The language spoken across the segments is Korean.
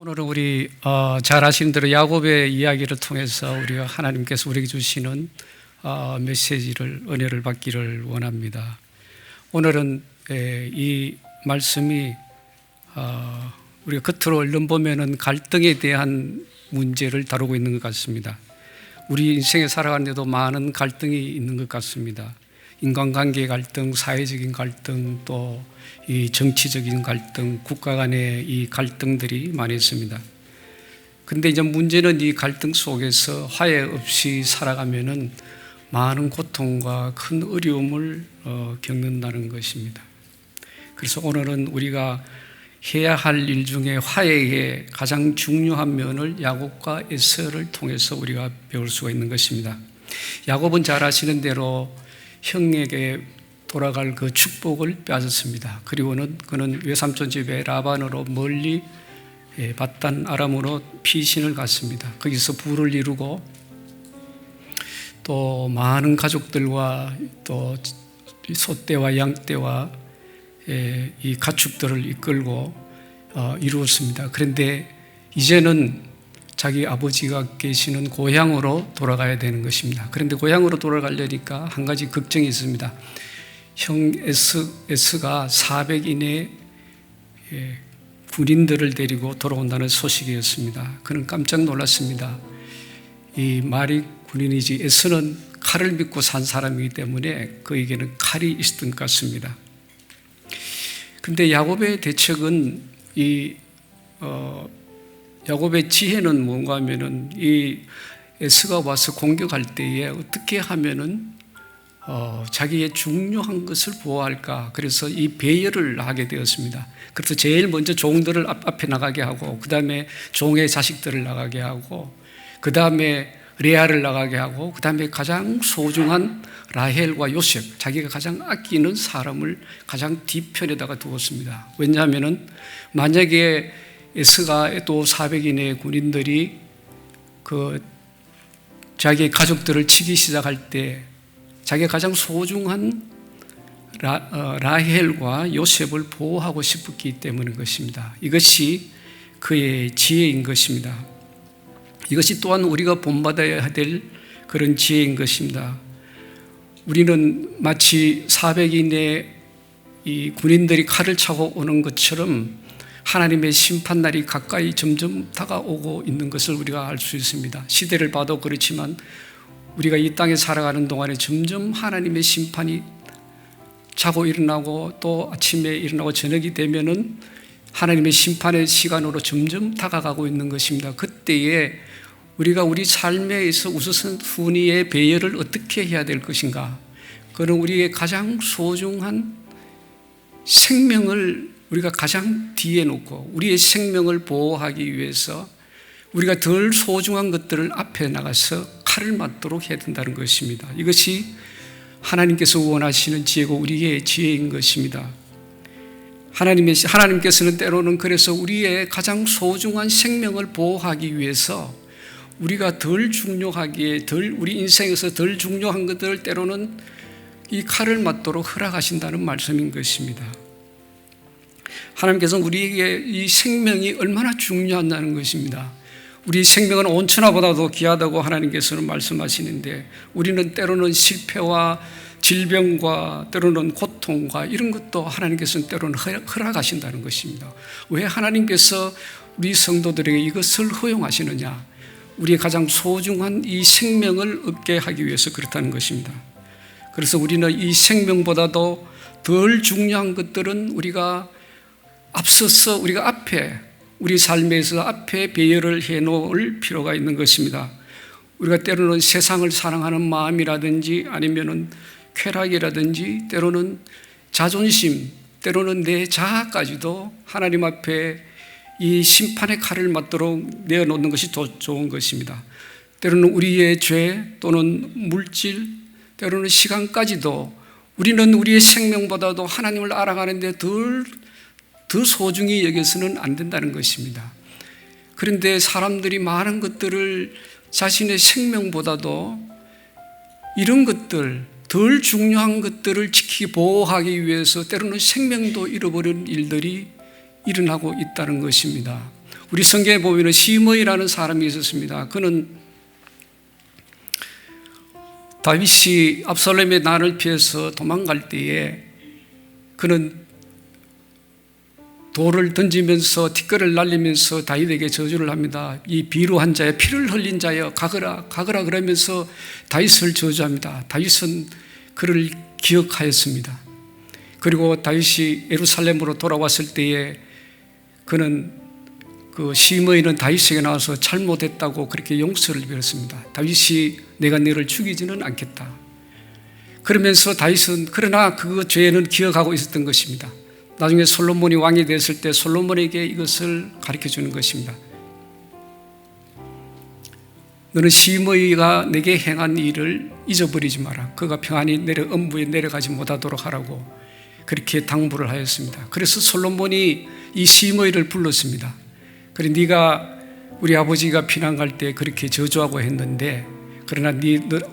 오늘은 우리 잘 아시는 대로 야곱의 이야기를 통해서 우리가 하나님께서 우리에게 주시는 메시지를 은혜를 받기를 원합니다. 오늘은 이 말씀이 우리가 겉으로 얼른 보면은 갈등에 대한 문제를 다루고 있는 것 같습니다. 우리 인생에 살아가는데도 많은 갈등이 있는 것 같습니다. 인간관계 갈등, 사회적인 갈등, 또 이 정치적인 갈등, 국가 간의 이 갈등들이 많이 있습니다. 근데 이제 문제는 이 갈등 속에서 화해 없이 살아가면은 많은 고통과 큰 어려움을 겪는다는 것입니다. 그래서 오늘은 우리가 해야 할 일 중에 화해의 가장 중요한 면을 야곱과 에서를 통해서 우리가 배울 수가 있는 것입니다. 야곱은 잘 아시는 대로 형에게 돌아갈 그 축복을 빼앗았습니다. 그리고는 그는 외삼촌 집에 라반으로 멀리 바단 아람으로 피신을 갔습니다. 거기서 부를 이루고 또 많은 가족들과 또 소떼와 양떼와 이 가축들을 이끌고 이루었습니다. 그런데 이제는 자기 아버지가 계시는 고향으로 돌아가야 되는 것입니다. 그런데 고향으로 돌아가려니까 한 가지 걱정이 있습니다. 형 에스가 400인의 군인들을 데리고 돌아온다는 소식이었습니다. 그는 깜짝 놀랐습니다. 이 말이 군인이지 에스는 칼을 믿고 산 사람이기 때문에 그에게는 칼이 있었던 것 같습니다. 그런데 야곱의 대책은 야곱의 지혜는 뭔가 하면은 이 에스가 와서 공격할 때에 어떻게 하면은 자기의 중요한 것을 보호할까. 그래서 이 배열을 하게 되었습니다. 그래서 제일 먼저 종들을 앞에 나가게 하고, 그 다음에 종의 자식들을 나가게 하고, 그 다음에 레아를 나가게 하고, 그 다음에 가장 소중한 라헬과 요셉, 자기가 가장 아끼는 사람을 가장 뒤편에다가 두었습니다. 왜냐하면은 만약에 에스가 또 400인의 군인들이 자기의 가족들을 치기 시작할 때 자기가 가장 소중한 라헬과 요셉을 보호하고 싶었기 때문인 것입니다. 이것이 그의 지혜인 것입니다. 이것이 또한 우리가 본받아야 될 그런 지혜인 것입니다. 우리는 마치 400인의 이 군인들이 칼을 차고 오는 것처럼 하나님의 심판날이 가까이 점점 다가오고 있는 것을 우리가 알 수 있습니다. 시대를 봐도 그렇지만 우리가 이 땅에 살아가는 동안에 점점 하나님의 심판이 자고 일어나고 또 아침에 일어나고 저녁이 되면은 하나님의 심판의 시간으로 점점 다가가고 있는 것입니다. 그때에 우리가 우리 삶에서 우선순위의 배열을 어떻게 해야 될 것인가? 그는 우리의 가장 소중한 생명을 우리가 가장 뒤에 놓고 우리의 생명을 보호하기 위해서 우리가 덜 소중한 것들을 앞에 나가서 칼을 맞도록 해야 된다는 것입니다. 이것이 하나님께서 원하시는 지혜고 우리의 지혜인 것입니다. 하나님께서는 때로는 그래서 우리의 가장 소중한 생명을 보호하기 위해서 우리가 덜 중요하기에 우리 인생에서 덜 중요한 것들을 때로는 이 칼을 맞도록 허락하신다는 말씀인 것입니다. 하나님께서는 우리에게 이 생명이 얼마나 중요하다는 것입니다. 우리 생명은 온천하보다도 귀하다고 하나님께서는 말씀하시는데 우리는 때로는 실패와 질병과 때로는 고통과 이런 것도 하나님께서는 때로는 허락하신다는 것입니다. 왜 하나님께서 우리 성도들에게 이것을 허용하시느냐? 우리의 가장 소중한 이 생명을 얻게 하기 위해서 그렇다는 것입니다. 그래서 우리는 이 생명보다도 덜 중요한 것들은 우리가 앞서서 우리가 앞에 우리 삶에서 앞에 배열을 해놓을 필요가 있는 것입니다. 우리가 때로는 세상을 사랑하는 마음이라든지 아니면은 쾌락이라든지 때로는 자존심, 때로는 내 자아까지도 하나님 앞에 이 심판의 칼을 맞도록 내어놓는 것이 더 좋은 것입니다. 때로는 우리의 죄 또는 물질, 때로는 시간까지도 우리는 우리의 생명보다도 하나님을 알아가는데 더 소중히 여겨서는 안 된다는 것입니다. 그런데 사람들이 많은 것들을 자신의 생명보다도 이런 것들, 덜 중요한 것들을 지키고 보호하기 위해서 때로는 생명도 잃어버리는 일들이 일어나고 있다는 것입니다. 우리 성경에 보면 시므이라는 사람이 있었습니다. 그는 다윗이 압살롬의 난을 피해서 도망갈 때에 그는 돌을 던지면서 티끌을 날리면서 다윗에게 저주를 합니다. 이 비루한 자여, 피를 흘린 자여, 가거라 가거라 그러면서 다윗을 저주합니다. 다윗은 그를 기억하였습니다. 그리고 다윗이 예루살렘으로 돌아왔을 때에 그는 그 시므이는 다윗에게 나와서 잘못했다고 그렇게 용서를 빌었습니다. 다윗이 내가 너를 죽이지는 않겠다. 그러면서 다윗은 그러나 그 죄는 기억하고 있었던 것입니다. 나중에 솔로몬이 왕이 됐을 때 솔로몬에게 이것을 가르쳐 주는 것입니다. 너는 시므이가 내게 행한 일을 잊어버리지 마라. 그가 평안히 음부에 내려가지 못하도록 하라고 그렇게 당부를 하였습니다. 그래서 솔로몬이 이 시므이를 불렀습니다. 그래, 네가 우리 아버지가 피난 갈 때 그렇게 저주하고 했는데 그러나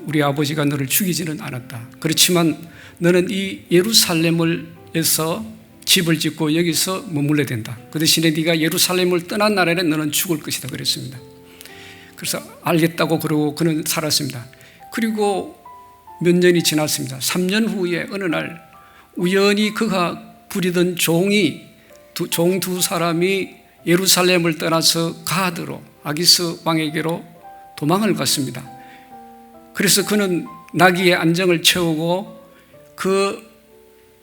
우리 아버지가 너를 죽이지는 않았다. 그렇지만 너는 이 예루살렘에서 집을 짓고 여기서 머물러야 된다. 그 대신에 네가 예루살렘을 떠난 날에는 너는 죽을 것이다 그랬습니다. 그래서 알겠다고 그러고 그는 살았습니다. 그리고 몇 년이 지났습니다. 3년 후에 어느 날 우연히 그가 부리던 종 두 사람이 예루살렘을 떠나서 가드로 아기스 왕에게로 도망을 갔습니다. 그래서 그는 나귀의 안정을 채우고 그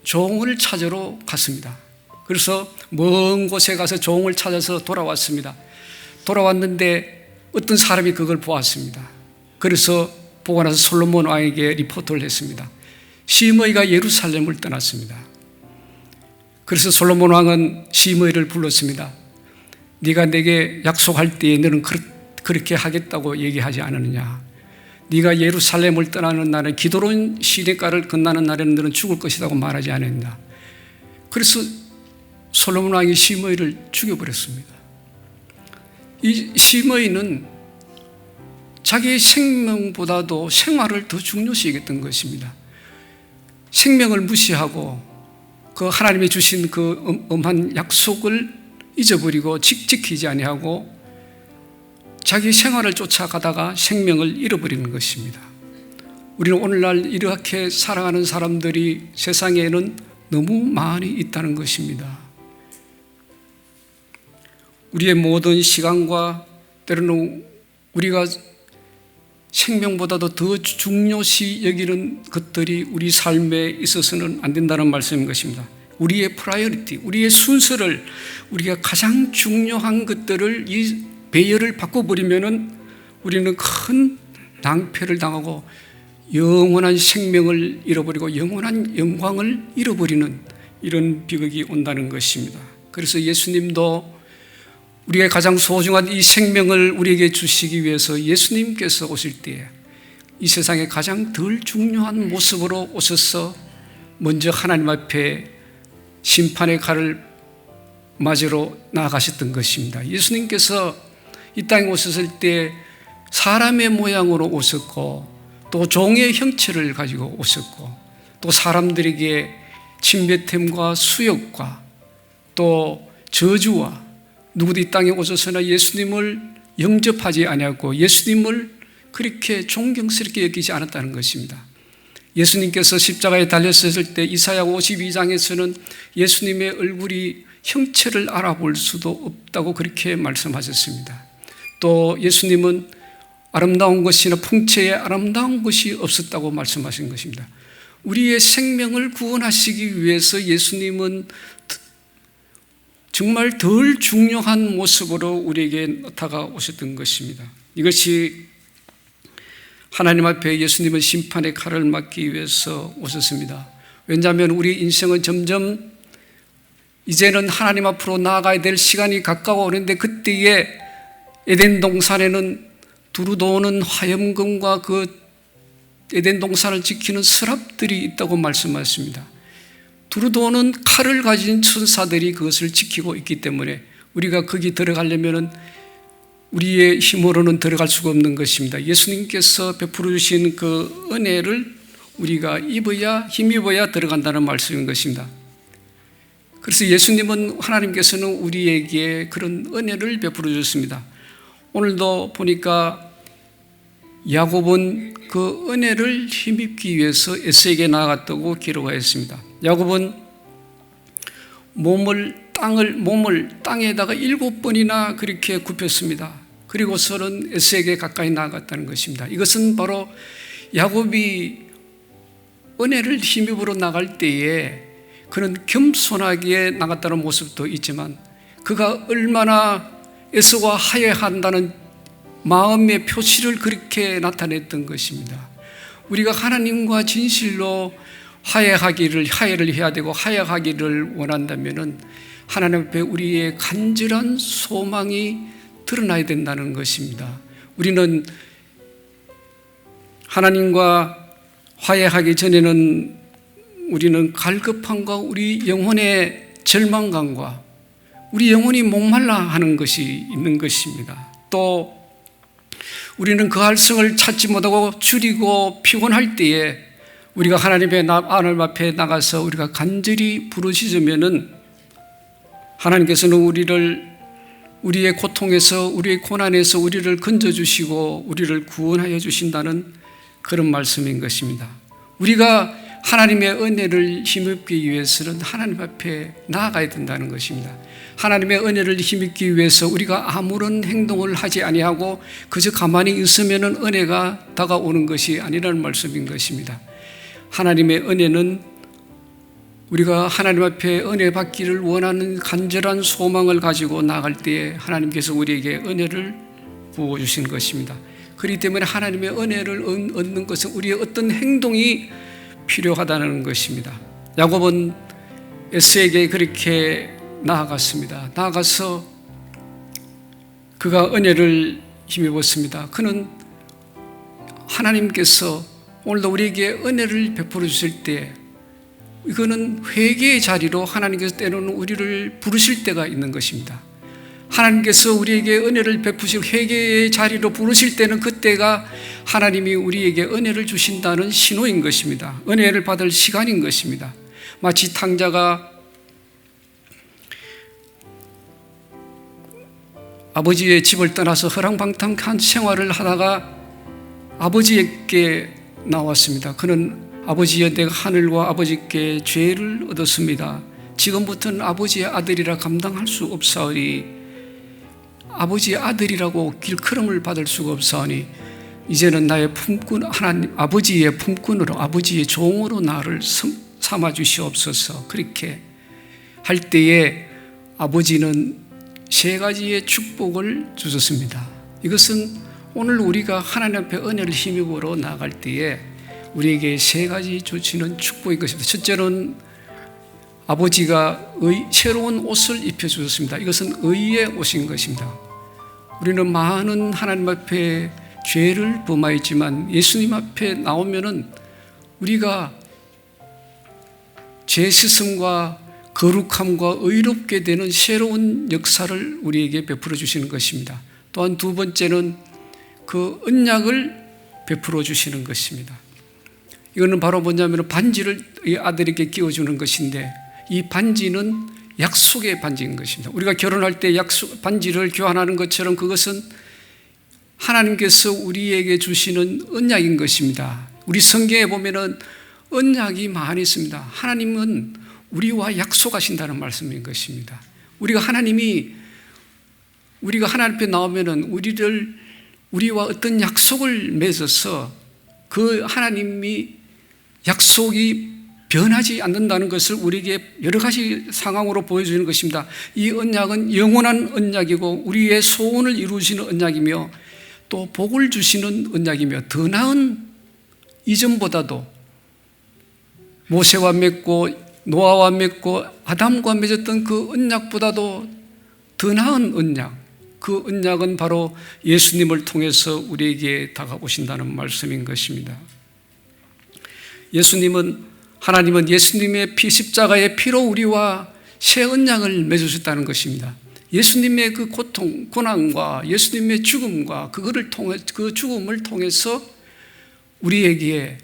종을 찾으러 갔습니다. 그래서 먼 곳에 가서 종을 찾아서 돌아왔습니다. 돌아왔는데 어떤 사람이 그걸 보았습니다. 그래서 보고 나서 솔로몬 왕에게 리포트를 했습니다. 시므이가 예루살렘을 떠났습니다. 그래서 솔로몬 왕은 시므이를 불렀습니다. 네가 내게 약속할 때에 너는 그렇게 하겠다고 얘기하지 않았느냐. 네가 예루살렘을 떠나는 날에 기드론 시냇가를 건너는 날에는 너는 죽을 것이라고 말하지 않았나. 그래서 솔로몬 왕이 시므이를 죽여버렸습니다. 이 시므이는 자기의 생명보다도 생활을 더 중요시 여겼던 것입니다. 생명을 무시하고 그 하나님이 주신 그 엄한 약속을 잊어버리고 지키지 아니하고 자기 생활을 쫓아가다가 생명을 잃어버리는 것입니다. 우리는 오늘날 이렇게 살아가는 사람들이 세상에는 너무 많이 있다는 것입니다. 우리의 모든 시간과 때로는 우리가 생명보다도 더 중요시 여기는 것들이 우리 삶에 있어서는 안 된다는 말씀인 것입니다. 우리의 프라이어리티, 우리의 순서를 우리가 가장 중요한 것들을 이 배열을 바꿔버리면은 우리는 큰 낭패를 당하고 영원한 생명을 잃어버리고 영원한 영광을 잃어버리는 이런 비극이 온다는 것입니다. 그래서 예수님도 우리가 가장 소중한 이 생명을 우리에게 주시기 위해서 예수님께서 오실 때에 이 세상에 가장 덜 중요한 모습으로 오셔서 먼저 하나님 앞에 심판의 칼을 맞으러 나아가셨던 것입니다. 예수님께서 이 땅에 오셨을 때 사람의 모양으로 오셨고 또 종의 형체를 가지고 오셨고 또 사람들에게 침뱉음과 수욕과 또 저주와 누구도 이 땅에 오셔서나 예수님을 영접하지 아니하고 예수님을 그렇게 존경스럽게 여기지 않았다는 것입니다. 예수님께서 십자가에 달렸을 때 이사야 52장에서는 예수님의 얼굴이 형체를 알아볼 수도 없다고 그렇게 말씀하셨습니다. 또 예수님은 아름다운 것이나 풍채에 아름다운 것이 없었다고 말씀하신 것입니다. 우리의 생명을 구원하시기 위해서 예수님은 정말 덜 중요한 모습으로 우리에게 다가오셨던 것입니다. 이것이 하나님 앞에 예수님은 심판의 칼을 맞기 위해서 오셨습니다. 왜냐하면 우리 인생은 점점 이제는 하나님 앞으로 나아가야 될 시간이 가까워오는데 그때에 에덴 동산에는 두루도는 화염금과 그 에덴 동산을 지키는 서랍들이 있다고 말씀하셨습니다. 두루도는 칼을 가진 천사들이 그것을 지키고 있기 때문에 우리가 거기 들어가려면 우리의 힘으로는 들어갈 수가 없는 것입니다. 예수님께서 베풀어 주신 그 은혜를 우리가 힘입어야 들어간다는 말씀인 것입니다. 그래서 예수님은, 하나님께서는 우리에게 그런 은혜를 베풀어 주셨습니다. 오늘도 보니까 야곱은 그 은혜를 힘입기 위해서 에서에게 나아갔다고 기록하였습니다. 야곱은 몸을 땅에다가 7번이나 그렇게 굽혔습니다. 그리고서는 에서에게 가까이 나아갔다는 것입니다. 이것은 바로 야곱이 은혜를 힘입으로 나갈 때에 그는 겸손하게 나갔다는 모습도 있지만, 그가 얼마나 에서와 화해한다는 마음의 표시를 그렇게 나타냈던 것입니다. 우리가 하나님과 진실로 화해를 해야 되고 화해하기를 원한다면 하나님 앞에 우리의 간절한 소망이 드러나야 된다는 것입니다. 우리는 하나님과 화해하기 전에는 우리는 갈급함과 우리 영혼의 절망감과 우리 영혼이 목말라 하는 것이 있는 것입니다. 또 우리는 그 할성을 찾지 못하고 줄이고 피곤할 때에 우리가 하나님 앞에 나가서 우리가 간절히 부르짖으면은 하나님께서는 우리의 고통에서, 우리의 고난에서 우리를 건져주시고 우리를 구원하여 주신다는 그런 말씀인 것입니다. 우리가 하나님의 은혜를 힘입기 위해서는 하나님 앞에 나아가야 된다는 것입니다. 하나님의 은혜를 힘입기 위해서 우리가 아무런 행동을 하지 아니하고 그저 가만히 있으면 은혜가 다가오는 것이 아니라는 말씀인 것입니다. 하나님의 은혜는 우리가 하나님 앞에 은혜 받기를 원하는 간절한 소망을 가지고 나아갈 때에 하나님께서 우리에게 은혜를 부어주신 것입니다. 그렇기 때문에 하나님의 은혜를 얻는 것은 우리의 어떤 행동이 필요하다는 것입니다. 야곱은 에서에게 그렇게 나아갔습니다. 나아가서 그가 은혜를 힘입었습니다. 그는 하나님께서 오늘도 우리에게 은혜를 베풀어 주실 때, 이거는 회개의 자리로 하나님께서 때로는 우리를 부르실 때가 있는 것입니다. 하나님께서 우리에게 은혜를 베푸실 회개의 자리로 부르실 때는 그때가 하나님이 우리에게 은혜를 주신다는 신호인 것입니다. 은혜를 받을 시간인 것입니다. 마치 탕자가 아버지의 집을 떠나서 허랑방탕한 생활을 하다가 아버지에게 나왔습니다. 그는 아버지여, 내가 하늘과 아버지께 죄를 얻었습니다. 지금부터는 아버지의 아들이라 감당할 수 없사오니, 아버지의 아들이라고 길컬음을 받을 수가 없사오니 이제는 나의 품꾼, 하나님 아버지의 품꾼으로, 아버지의 종으로 나를 삼아 주시옵소서. 그렇게 할 때에 아버지는 3가지의 축복을 주셨습니다. 이것은 오늘 우리가 하나님 앞에 은혜를 힘입으러 나갈 때에 우리에게 3가지 주시는 축복인 것입니다. 첫째는 아버지가 새로운 옷을 입혀주셨습니다. 이것은 의의 옷인 것입니다. 우리는 많은 하나님 앞에 죄를 범하였지만 예수님 앞에 나오면은 우리가 죄 씻음과 거룩함과 의롭게 되는 새로운 역사를 우리에게 베풀어 주시는 것입니다. 또한 2번째는 그 언약을 베풀어 주시는 것입니다. 이거는 바로 뭐냐면 반지를 이 아들에게 끼워주는 것인데, 이 반지는 약속의 반지인 것입니다. 우리가 결혼할 때 반지를 교환하는 것처럼 그것은 하나님께서 우리에게 주시는 언약인 것입니다. 우리 성경에 보면은 언약이 많이 있습니다. 하나님은 우리와 약속하신다는 말씀인 것입니다. 우리가 하나님 앞에 나오면은 우리와 어떤 약속을 맺어서 그 하나님이 약속이 변하지 않는다는 것을 우리에게 여러 가지 상황으로 보여주는 것입니다. 이 언약은 영원한 언약이고 우리의 소원을 이루시는 언약이며 또 복을 주시는 언약이며, 더 나은 이전보다도 모세와 맺고 노아와 맺고 아담과 맺었던 그 언약보다도 더 나은 언약, 그 언약은 바로 예수님을 통해서 우리에게 다가오신다는 말씀인 것입니다. 하나님은 예수님의 십자가의 피로 우리와 새 언약을 맺으셨다는 것입니다. 예수님의 그 고통, 고난과 예수님의 죽음과 그 죽음을 통해서 우리에게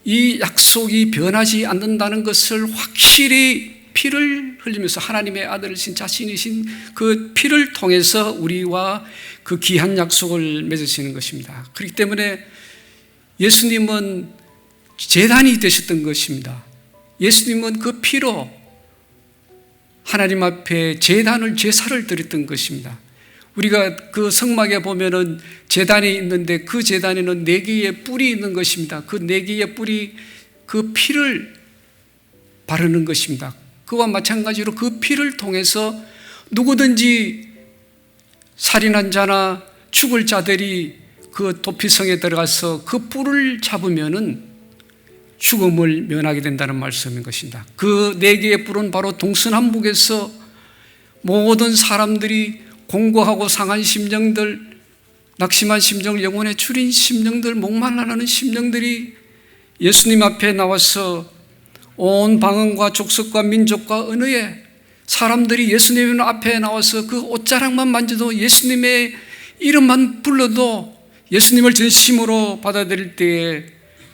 이 약속이 변하지 않는다는 것을 확실히 피를 흘리면서 하나님의 아들이신 자신이신 그 피를 통해서 우리와 그 귀한 약속을 맺으시는 것입니다. 그렇기 때문에 예수님은 제단이 되셨던 것입니다. 예수님은 그 피로 하나님 앞에 제사를 드렸던 것입니다. 우리가 그 성막에 보면은 제단이 있는데 그 제단에는 4개의 뿔이 있는 것입니다. 그 4개의 뿔이 그 피를 바르는 것입니다. 그와 마찬가지로 그 피를 통해서 누구든지 살인한 자나 죽을 자들이 그 도피성에 들어가서 그 뿔을 잡으면은 죽음을 면하게 된다는 말씀인 것입니다. 그 4개의 뿔은 바로 동서남북에서 모든 사람들이 공고하고 상한 심령들, 낙심한 심정, 영혼에 추린 심령들, 목말라하는 심령들이 예수님 앞에 나와서 온 방언과 족속과 민족과 언어에 사람들이 예수님 앞에 나와서 그 옷자락만 만져도 예수님의 이름만 불러도 예수님을 전심으로 받아들일 때에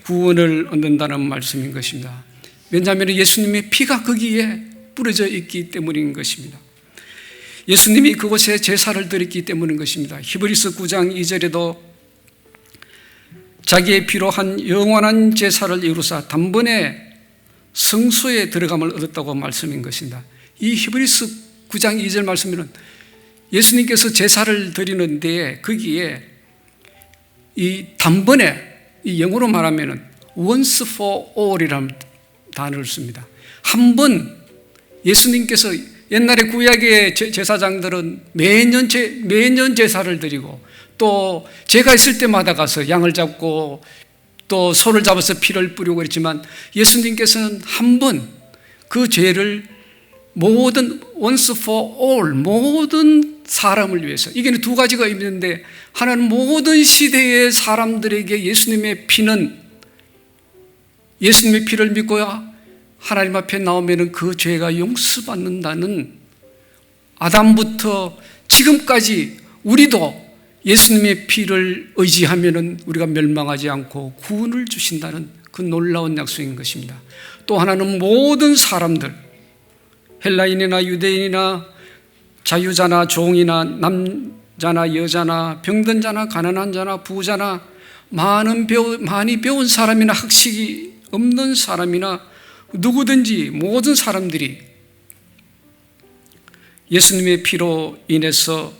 구원을 얻는다는 말씀인 것입니다. 왜냐하면 예수님의 피가 거기에 뿌려져 있기 때문인 것입니다. 예수님이 그곳에 제사를 드렸기 때문인 것입니다. 히브리서 9장 2절에도 자기의 피로 한 영원한 제사를 이루사 단번에 성소에 들어감을 얻었다고 말씀인 것입니다. 이 히브리서 9장 2절 말씀에는 예수님께서 제사를 드리는 데에 거기에 이 단번에, 이 영어로 말하면 once for all이라는 단어를 씁니다. 한 번, 예수님께서 옛날에 구약의 제사장들은 매년 제사를 드리고 또 제가 있을 때마다 가서 양을 잡고 또 소를 잡아서 피를 뿌리고 그랬지만 예수님께서는 한 번 그 죄를 모든 once for all, 모든 사람을 위해서, 이게 2가지가 있는데 하나는 모든 시대의 사람들에게 예수님의 피는, 예수님의 피를 믿고야 하나님 앞에 나오면 그 죄가 용서받는다는, 아담부터 지금까지 우리도 예수님의 피를 의지하면 우리가 멸망하지 않고 구원을 주신다는 그 놀라운 약속인 것입니다. 또 하나는 모든 사람들, 헬라인이나 유대인이나 자유자나 종이나 남자나 여자나 병든 자나 가난한 자나 부자나 많이 배운 사람이나 학식이 없는 사람이나 누구든지 모든 사람들이 예수님의 피로 인해서,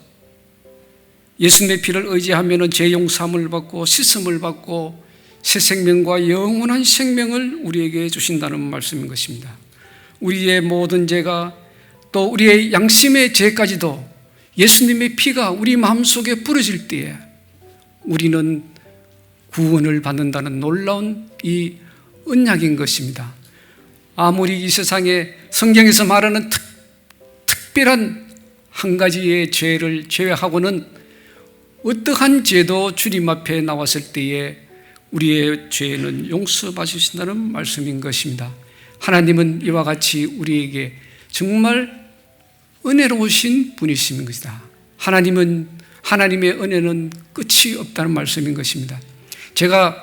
예수님의 피를 의지하면 죄 용서함을 받고 씻음을 받고 새 생명과 영원한 생명을 우리에게 주신다는 말씀인 것입니다. 우리의 모든 죄가 또 우리의 양심의 죄까지도 예수님의 피가 우리 마음속에 뿌려질 때에 우리는 구원을 받는다는 놀라운 이 언약인 것입니다. 아무리 이 세상에 성경에서 말하는 특별한 한 가지의 죄를 제외하고는 어떠한 죄도 주님 앞에 나왔을 때에 우리의 죄는 용서받으신다는 말씀인 것입니다. 하나님은 이와 같이 우리에게 정말 은혜로우신 분이신 것이다. 하나님의 은혜는 끝이 없다는 말씀인 것입니다. 제가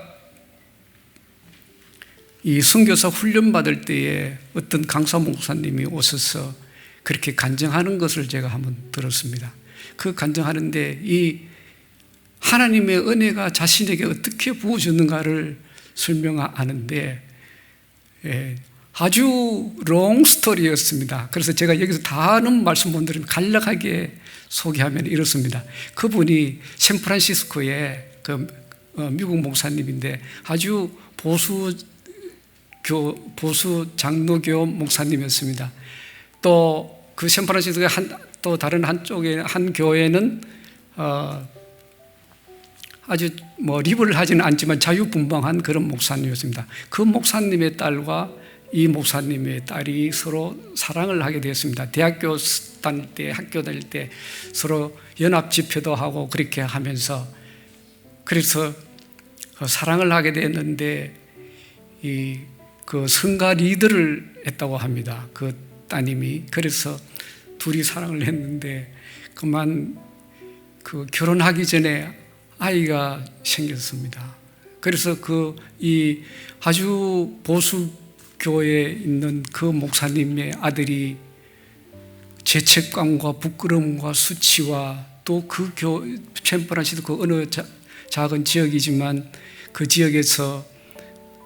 이 선교사 훈련 받을 때에 어떤 강사 목사님이 오셔서 그렇게 간증하는 것을 제가 한번 들었습니다. 그 간증하는데 이 하나님의 은혜가 자신에게 어떻게 부어졌는가를 설명하는데 아주 롱 스토리였습니다. 그래서 제가 여기서 다 아는 말씀 못 드리면 간략하게 소개하면 이렇습니다. 그분이 샌프란시스코의 미국 목사님인데 아주 보수 장로교 목사님이었습니다. 또 그 샌프란시스코의 또 다른 한쪽에 한 교회는 아주 리브를 하지는 않지만 자유분방한 그런 목사님이었습니다. 그 목사님의 딸과 이 목사님의 딸이 서로 사랑을 하게 되었습니다. 대학교 다닐 때, 학교 다닐 때 서로 연합 집회도 하고 그렇게 하면서, 그래서 사랑을 하게 됐는데 그 성가 리더를 했다고 합니다. 그 따님이. 그래서 둘이 사랑을 했는데 그만 결혼하기 전에 아이가 생겼습니다. 그래서 이 아주 보수 교회에 있는 그 목사님의 아들이 죄책감과 부끄러움과 수치와 또 그 챔버라시도 그 어느 작은 지역이지만 그 지역에서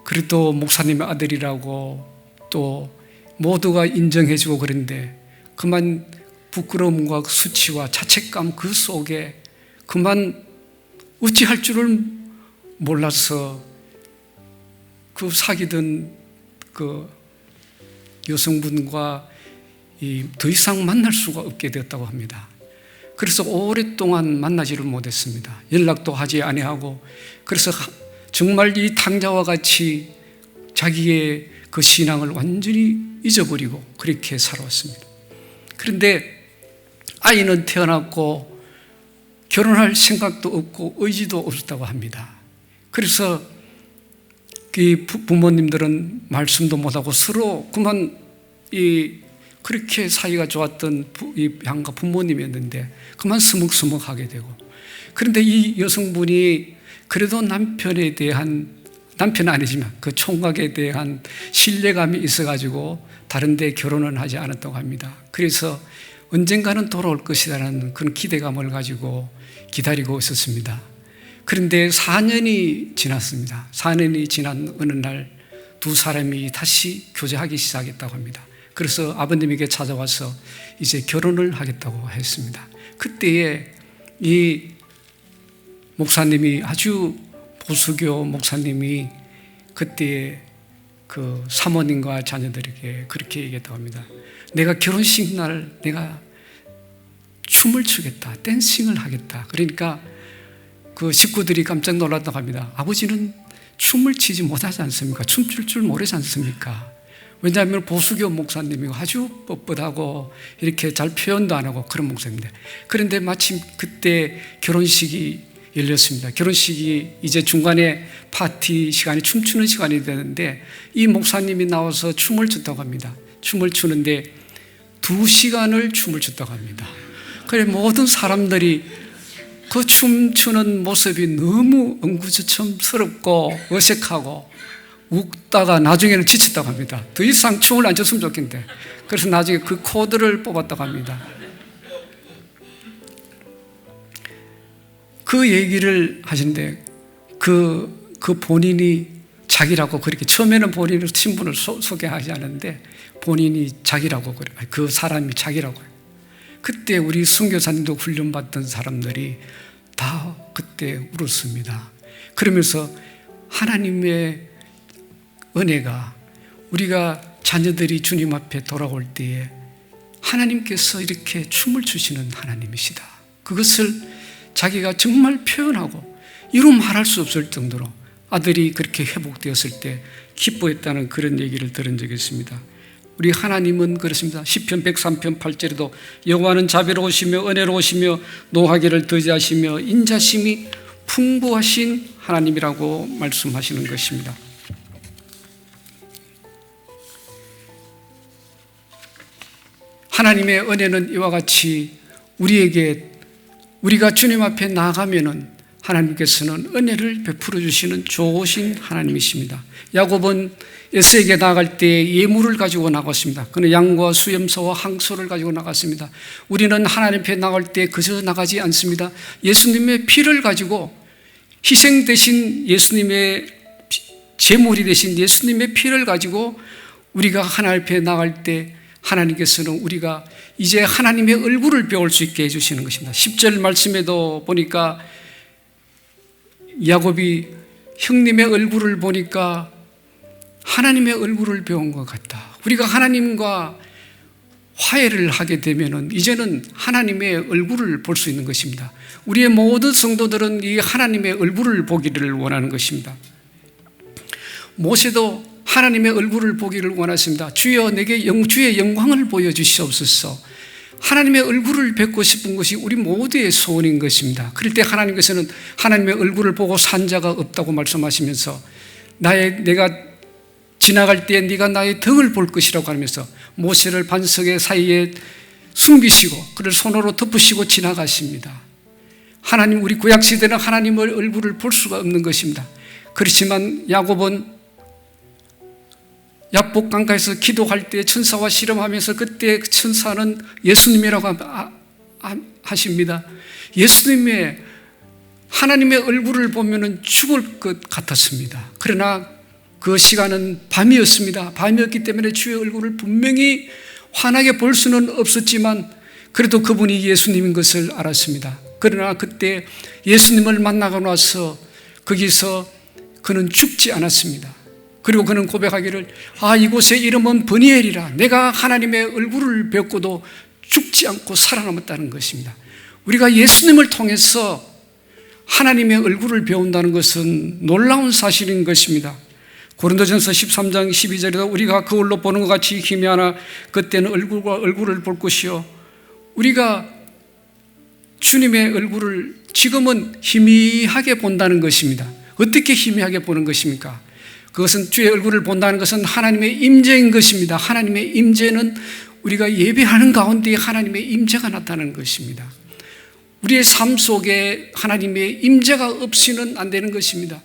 그래도 목사님의 아들이라고 또 모두가 인정해주고 그런데 그만 부끄러움과 수치와 자책감 그 속에 그만 어찌할 줄을 몰라서 그 사귀던 그 여성분과 더 이상 만날 수가 없게 되었다고 합니다. 그래서 오랫동안 만나지를 못했습니다. 연락도 하지 아니하고 그래서 정말 이 탕자와 같이 자기의 그 신앙을 완전히 잊어버리고 그렇게 살아왔습니다. 그런데 아이는 태어났고 결혼할 생각도 없고 의지도 없었다고 합니다. 그래서 이 부모님들은 말씀도 못하고 서로 그만 그렇게 사이가 좋았던 이 양가 부모님이었는데 그만 서먹서먹하게 되고 그런데 이 여성분이 그래도 남편에 대한 남편은 아니지만 그 총각에 대한 신뢰감이 있어가지고 다른 데 결혼은 하지 않았다고 합니다. 그래서 언젠가는 돌아올 것이라는 그런 기대감을 가지고 기다리고 있었습니다. 그런데 4년이 지났습니다. 4년이 지난 어느 날 두 사람이 다시 교제하기 시작했다고 합니다. 그래서 아버님에게 찾아와서 이제 결혼을 하겠다고 했습니다. 그때에 이 목사님이 아주 보수교 목사님이 그때 그 사모님과 자녀들에게 그렇게 얘기했다고 합니다. 내가 결혼식 날 내가 춤을 추겠다, 댄싱을 하겠다. 그러니까 그 식구들이 깜짝 놀랐다고 합니다. 아버지는 춤을 추지 못하지 않습니까? 춤출 줄 모르지 않습니까? 왜냐하면 보수교 목사님이고 아주 뻣뻣하고 이렇게 잘 표현도 안 하고 그런 목사님인데 그런데 마침 그때 결혼식이 열렸습니다. 결혼식이 이제 중간에 파티 시간이 춤추는 시간이 되는데 이 목사님이 나와서 춤을 췄다고 합니다. 춤을 추는데 2시간을 춤을 췄다고 합니다. 그래 모든 사람들이 그 춤추는 모습이 너무 엉구주춤스럽고 어색하고 웃다가 나중에는 지쳤다고 합니다. 더 이상 춤을 안 췄으면 좋겠는데 그래서 나중에 그 코드를 뽑았다고 합니다. 그 얘기를 하시는데 그 본인이 자기라고 그렇게 처음에는 본인의 신분을 소개하지 않았는데 본인이 자기라고 그래요. 그 사람이 자기라고 해요. 그때 우리 선교사님도 훈련받던 사람들이 다 그때 울었습니다. 그러면서 하나님의 은혜가 우리가 자녀들이 주님 앞에 돌아올 때에 하나님께서 이렇게 춤을 추시는 하나님이시다. 그것을 자기가 정말 표현하고 이루 말할 수 없을 정도로 아들이 그렇게 회복되었을 때 기뻐했다는 그런 얘기를 들은 적이 있습니다. 우리 하나님은 그렇습니다. 시편 103편 8절에도 여호와는 자비로우시며 은혜로우시며 노하기를 더디하시며 인자심이 풍부하신 하나님이라고 말씀하시는 것입니다. 하나님의 은혜는 이와 같이 우리가 주님 앞에 나아가면은 하나님께서는 은혜를 베풀어 주시는 좋으신 하나님이십니다. 야곱은 에서에게 나아갈 때 예물을 가지고 나갔습니다. 그는 양과 수염소와 항소를 가지고 나갔습니다. 우리는 하나님 앞에 나갈 때 그저 나가지 않습니다. 예수님의 피를 가지고 희생 대신 예수님의 제물이 되신 예수님의 피를 가지고 우리가 하나님 앞에 나갈 때 하나님께서는 우리가 이제 하나님의 얼굴을 배울 수 있게 해주시는 것입니다. 10절 말씀에도 보니까 야곱이 형님의 얼굴을 보니까 하나님의 얼굴을 배운 것 같다. 우리가 하나님과 화해를 하게 되면은 이제는 하나님의 얼굴을 볼 수 있는 것입니다. 우리의 모든 성도들은 이 하나님의 얼굴을 보기를 원하는 것입니다. 모세도 하나님의 얼굴을 보기를 원했습니다. 주여 내게 주의 영광을 보여주시옵소서. 하나님의 얼굴을 뵙고 싶은 것이 우리 모두의 소원인 것입니다. 그럴 때 하나님께서는 하나님의 얼굴을 보고 산 자가 없다고 말씀하시면서 내가 지나갈 때 네가 나의 등을 볼 것이라고 하면서 모세를 반석의 사이에 숨기시고 그를 손으로 덮으시고 지나가십니다. 하나님, 우리 구약시대는 하나님의 얼굴을 볼 수가 없는 것입니다. 그렇지만 야곱은 야복 강가에서 기도할 때 천사와 씨름하면서 그때 천사는 예수님이라고 하십니다. 예수님의 하나님의 얼굴을 보면 죽을 것 같았습니다. 그러나 그 시간은 밤이었습니다. 밤이었기 때문에 주의 얼굴을 분명히 환하게 볼 수는 없었지만 그래도 그분이 예수님인 것을 알았습니다. 그러나 그때 예수님을 만나고 나서 거기서 그는 죽지 않았습니다. 그리고 그는 고백하기를 이곳의 이름은 버니엘이라, 내가 하나님의 얼굴을 뵙고도 죽지 않고 살아남았다는 것입니다. 우리가 예수님을 통해서 하나님의 얼굴을 배운다는 것은 놀라운 사실인 것입니다. 고린도전서 13장 12절에도 우리가 거울로 보는 것 같이 희미하나 그때는 얼굴과 얼굴을 볼 것이요, 우리가 주님의 얼굴을 지금은 희미하게 본다는 것입니다. 어떻게 희미하게 보는 것입니까? 그것은 주의 얼굴을 본다는 것은 하나님의 임재인 것입니다. 하나님의 임재는 우리가 예배하는 가운데 하나님의 임재가 나타나는 것입니다. 우리의 삶 속에 하나님의 임재가 없이는 안 되는 것입니다.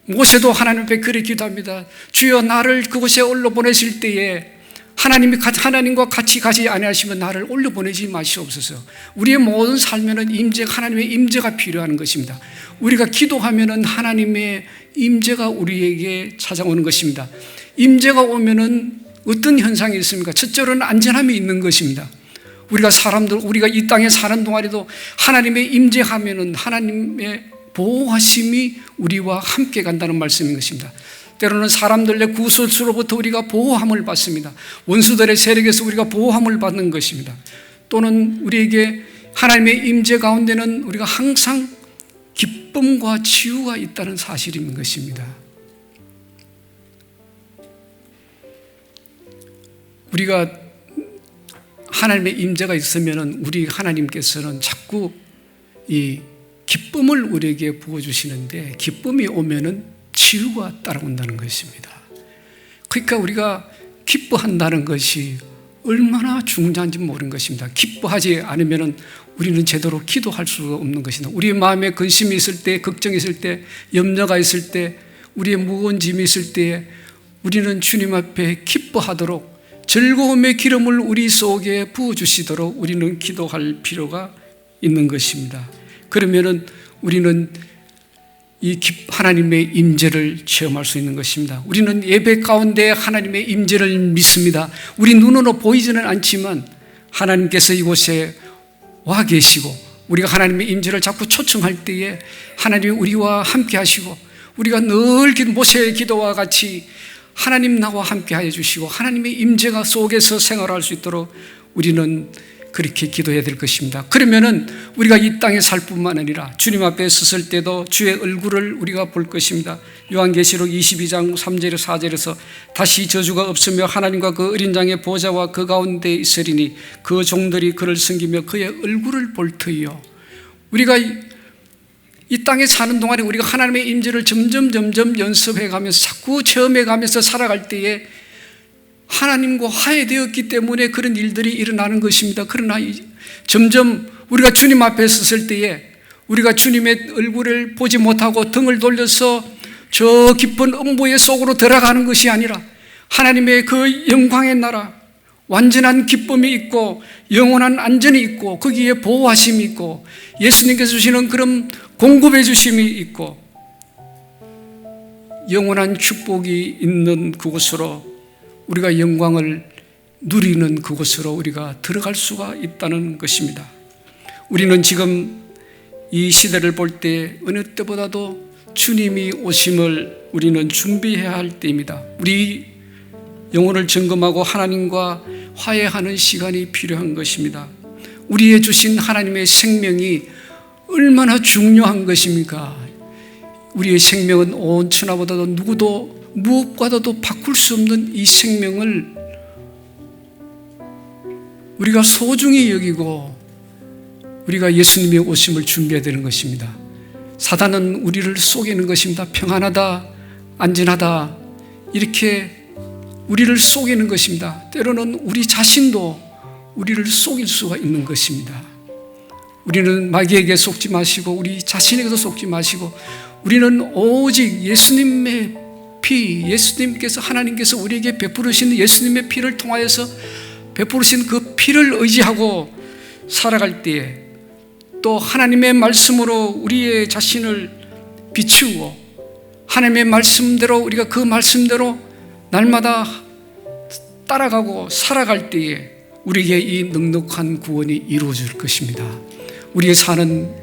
모세도 하나님 앞에 그렇게 기도합니다. 주여, 나를 그곳에 올려보내실 때에 하나님과 같이 가지 아니하시면 나를 올려보내지 마시옵소서. 우리의 모든 삶에는 하나님의 임재가 필요한 것입니다. 우리가 기도하면은 하나님의 임재가 우리에게 찾아오는 것입니다. 임재가 오면은 어떤 현상이 있습니까? 첫째로는 안전함이 있는 것입니다. 우리가 이 땅에 사는 동안에도 하나님의 임재하면은 하나님의 보호하심이 우리와 함께 간다는 말씀인 것입니다. 때로는 사람들의 구설수로부터 우리가 보호함을 받습니다. 원수들의 세력에서 우리가 보호함을 받는 것입니다. 또는 우리에게 하나님의 임재 가운데는 우리가 항상 기쁨과 치유가 있다는 사실인 것입니다. 우리가 하나님의 임재가 있으면 우리 하나님께서는 자꾸 이 기쁨을 우리에게 부어주시는데, 기쁨이 오면은 치유가 따라온다는 것입니다. 그러니까 우리가 기뻐한다는 것이 얼마나 중요한지 모르는 것입니다. 기뻐하지 않으면 우리는 제대로 기도할 수가 없는 것입니다. 우리의 마음에 근심이 있을 때, 걱정이 있을 때, 염려가 있을 때, 우리의 무거운 짐이 있을 때 우리는 주님 앞에 기뻐하도록, 즐거움의 기름을 우리 속에 부어주시도록 우리는 기도할 필요가 있는 것입니다. 그러면은 우리는 이 하나님의 임재를 체험할 수 있는 것입니다. 우리는 예배 가운데 하나님의 임재를 믿습니다. 우리 눈으로 보이지는 않지만 하나님께서 이곳에 와 계시고, 우리가 하나님의 임재를 자꾸 초청할 때에 하나님이 우리와 함께 하시고, 우리가 늘 모세의 기도와 같이 하나님 나와 함께 하여 주시고 하나님의 임재가 속에서 생활할 수 있도록 우리는 그렇게 기도해야 될 것입니다. 그러면은 우리가 이 땅에 살 뿐만 아니라 주님 앞에 섰을 때도 주의 얼굴을 우리가 볼 것입니다. 요한계시록 22장 3절에서 4절에서 다시 저주가 없으며 하나님과 그 어린 양의 보좌와 그 가운데 있으리니 그 종들이 그를 섬기며 그의 얼굴을 볼 터이요. 우리가 이 땅에 사는 동안에 우리가 하나님의 임재를 점점 연습해 가면서 자꾸 체험해 가면서 살아갈 때에 하나님과 화해되었기 때문에 그런 일들이 일어나는 것입니다. 그러나 점점 우리가 주님 앞에 섰을 때에 우리가 주님의 얼굴을 보지 못하고 등을 돌려서 저 깊은 음부의 속으로 들어가는 것이 아니라 하나님의 그 영광의 나라, 완전한 기쁨이 있고 영원한 안전이 있고 거기에 보호하심이 있고 예수님께서 주시는 그런 공급해 주심이 있고 영원한 축복이 있는 그곳으로 우리가 영광을 누리는 그곳으로 우리가 들어갈 수가 있다는 것입니다. 우리는 지금 이 시대를 볼 때 어느 때보다도 주님이 오심을 우리는 준비해야 할 때입니다. 우리 영혼을 점검하고 하나님과 화해하는 시간이 필요한 것입니다. 우리의 주신 하나님의 생명이 얼마나 중요한 것입니까? 우리의 생명은 온 천하보다도 누구도 무엇과도 바꿀 수 없는 이 생명을 우리가 소중히 여기고 우리가 예수님의 오심을 준비해야 되는 것입니다. 사단은 우리를 속이는 것입니다. 평안하다, 안전하다 이렇게 우리를 속이는 것입니다. 때로는 우리 자신도 우리를 속일 수가 있는 것입니다. 우리는 마귀에게 속지 마시고 우리 자신에게도 속지 마시고 우리는 오직 예수님의 피, 예수님께서 하나님께서 우리에게 베푸르신 예수님의 피를 통하여서 베푸르신 그 피를 의지하고 살아갈 때에 또 하나님의 말씀으로 우리의 자신을 비추고 하나님의 말씀대로 우리가 그 말씀대로 날마다 따라가고 살아갈 때에 우리에게 이 넉넉한 구원이 이루어질 것입니다. 우리가 사는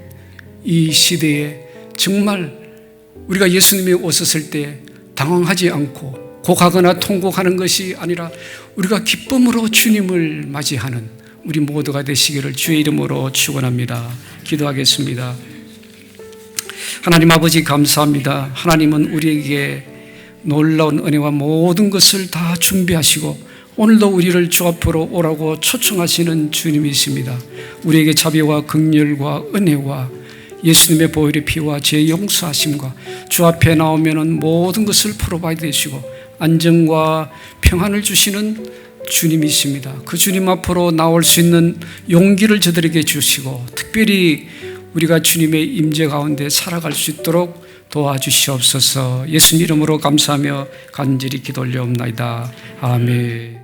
이 시대에 정말 우리가 예수님이 오셨을 때 당황하지 않고 곡하거나 통곡하는 것이 아니라 우리가 기쁨으로 주님을 맞이하는 우리 모두가 되시기를 주의 이름으로 축원합니다. 기도하겠습니다. 하나님 아버지 감사합니다. 하나님은 우리에게 놀라운 은혜와 모든 것을 다 준비하시고 오늘도 우리를 주 앞으로 오라고 초청하시는 주님이십니다. 우리에게 자비와 긍휼과 은혜와 예수님의 보혈의 피와 죄의 용서하심과 주 앞에 나오면 모든 것을 프로바이드 해주시고 안정과 평안을 주시는 주님이십니다. 그 주님 앞으로 나올 수 있는 용기를 저들에게 주시고 특별히 우리가 주님의 임재 가운데 살아갈 수 있도록 도와주시옵소서. 예수님 이름으로 감사하며 간절히 기도 올려옵나이다. 아멘.